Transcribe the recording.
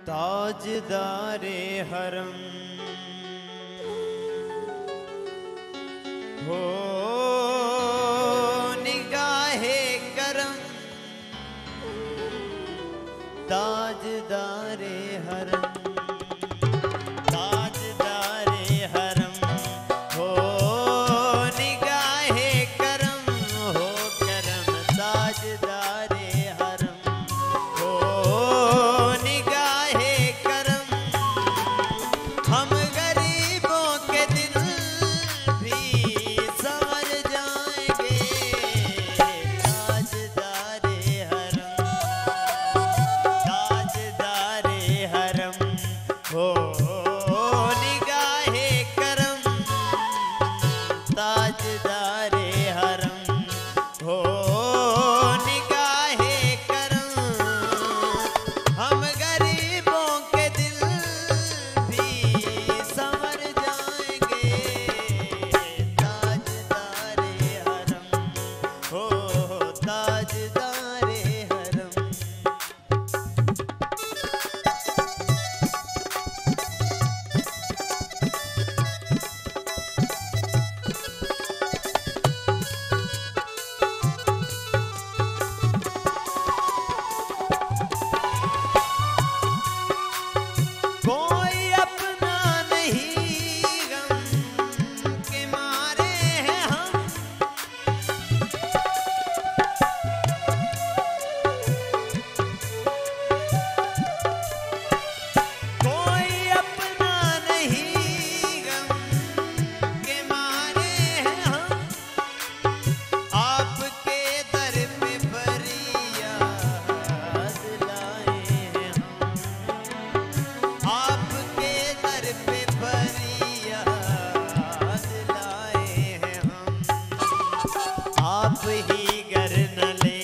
ताजदारे हरम हो निगाहे करम, ताजदारे हरम, ताजदारे हरम हो निगाहे करम, हो करम ताजदारे हरम हो निगाहे करम। हम गरीबों के दिल भी संवर जाएंगे, ताजदारे हरम, ताजदारे हरम हो निगाहे करम, ताजदारे हरम हो निगाहे करम। हम गरीबों के दिल भी संवर जाएंगे, ताजदारे हरम हो ताजदारे हरम। कोई अपना नहीं गम के मारे हैं हम, कोई अपना नहीं गम के मारे हैं हम। आपके दर पे फरियाद लाए हैं हम, आपके दर पे फरियाद लाए हैं हम। आप ही गर न ले